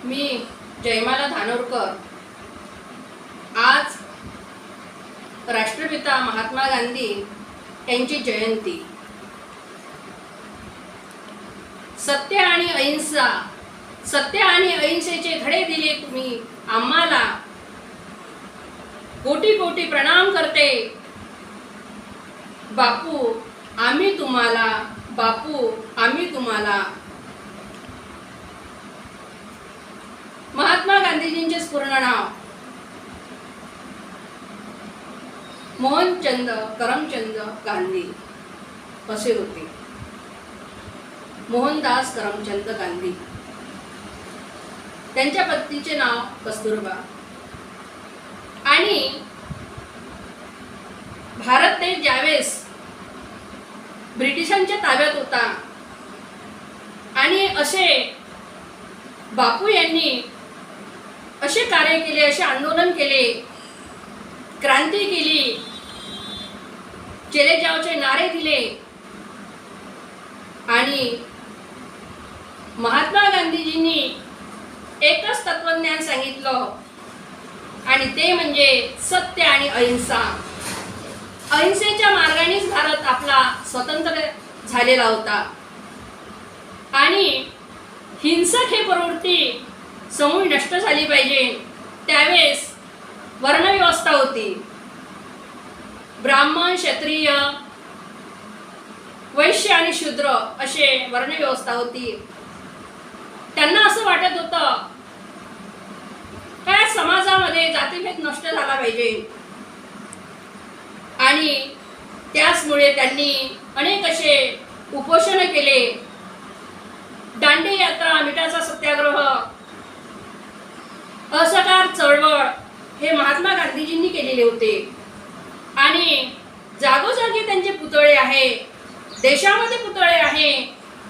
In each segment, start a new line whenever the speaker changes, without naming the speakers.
मी जयमाला धानोरकर आज राष्ट्रपिता महात्मा गांधी यांची जयंती। सत्य आणि अहिंसा, सत्य आणि अहिंसेचे धडे दिले तुम्ही आम्हाला, कोटी कोटी प्रणाम करते बापू आम्ही तुम्हाला, बापू आम्ही तुम्हाला। महात्मा गांधीजींचे पूर्ण नाव मोहनचंद करमचंद गांधी असे होते। मोहनदास करमचंद गांधी। त्यांच्या पत्नीचे नाव कस्तुरबा। आणि भारत देश ज्यावेळेस ब्रिटिशांच्या ताब्यात होता आणि असे बापू यांनी असे कार्य केले, असे आंदोलन केले, क्रांती केली, चले जाओचे नारे दिले आणि महात्मा गांधीजींनी एकच तत्वज्ञान सांगितलं आणि ते म्हणजे सत्य आणि अहिंसा। अहिंसेच्या मार्गानेच भारत आपला स्वतंत्र झालेला होता आणि हिंसक हे प्रवृत्ती समूळ नष्ट झाली पाहिजे। त्यावेळेस वर्णव्यवस्था होती, ब्राह्मण, क्षत्रिय, वैश्य आणि शूद्र असे वर्णव्यवस्था होती। त्यांना असं वाटत होतं काय समाजामध्ये जातीभेद नष्ट झाला पाहिजे आणि त्याचमुळे त्यांनी अनेक असे उपोषण केले, दांडी यात्रा, मिठाचा सत्याग्रह, असहकार चळवळ हे महात्मा गांधीजींनी केलेले होते आणि जागोजागी त्यांचे पुतळे आहे, देशामध्ये पुतळे आहे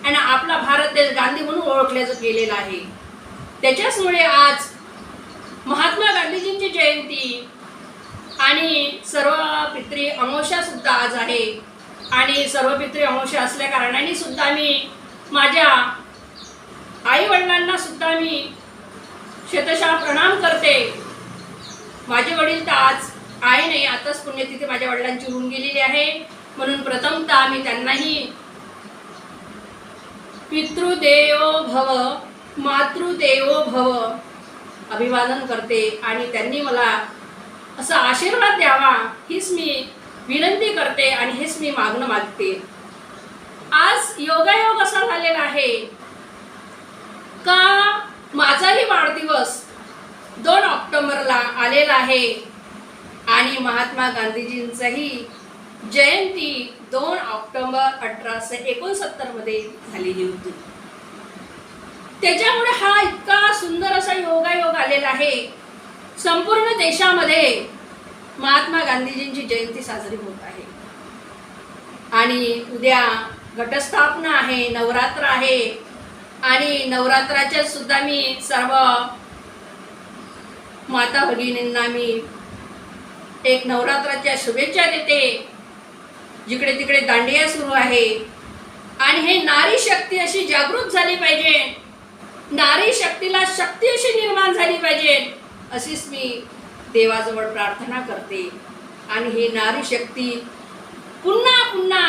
आणि आपला भारत देश गांधी म्हणून ओळखल्याचं केलेलं आहे। त्याच्याचमुळे आज महात्मा गांधीजींची जयंती आणि सर्व पितृ अमावस्या सुद्धा आज आहे आणि सर्व पितृ अमावस्या असल्या कारणाने सुद्धा मी माझ्या आई वडिलांना सुद्धा मी शतशः प्रणाम करते। माझे वडील तर आज आहे नाही, आताच पुण्यतिथी माझ्या वडिलांची होऊन गेलेली आहे, म्हणून प्रथमतः मी त्यांनाही पितृदेवो भव मातृदेवो भव अभिवादन करते आणि त्यांनी मला असा आशीर्वाद द्यावा हीच मी विनंती करते आणि हेच मी मागणं मागते। आज योगायोग असा झालेला आहे का माझाही वाढदिवस 2 ऑक्टोबरला आलेला आहे आणि महात्मा गांधीजींचाही जयंती 2 ऑक्टोबर 1869 मध्ये झालेली होती। त्याच्यामुळे हा इतका सुंदर असा योगायोग आलेला आहे। संपूर्ण देशामध्ये महात्मा गांधीजींची जयंती साजरी होत आहे आणि उद्या घटस्थापना आहे, नवरात्र आहे आणि नवरात्राच्या सुद्धा मी सर्व माता भगिनींना मी एक नवरात्राच्या शुभेच्छा देते। जिकडे तिकडे दांडिया सुरू आहे आणि हे नारी शक्ती अशी जागृत झाली पाहिजे, नारी शक्तीला शक्ती अशी निर्माण झाली पाहिजे अशीच मी देवाजवळ प्रार्थना करते। आणि हे नारी शक्ती पुन्हा पुन्हा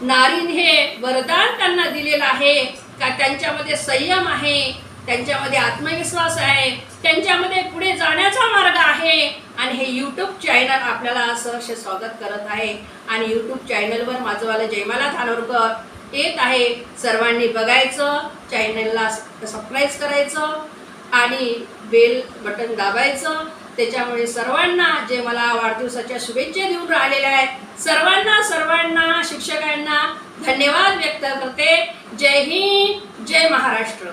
नारीने हे वरदान त्यांना दिलेलं आहे का त्यांच्यामध्ये संयम आहे, त्यांच्यामध्ये आत्मविश्वास आहे, त्यांच्यामध्ये पुढे जाण्याचा मार्ग आहे आणि हे यूट्यूब चॅनल आपल्याला सहर्ष स्वागत करत आहे आणि यूट्यूब चॅनलवर माझंवाला जयमाला धानोरकर येत आहे। सर्वांनी बघायचं, चॅनलला सबस्क्राईब करायचं आणि बेल बटन दाबायचं। त्याच्यामुळे सर्वांना जे मला वाढदिवसाच्या शुभेच्छा देऊन राहिलेल्या आहेत सर्वांना शिक्षकांना धन्यवाद व्यक्त करते। जय हिंद, जय महाराष्ट्र।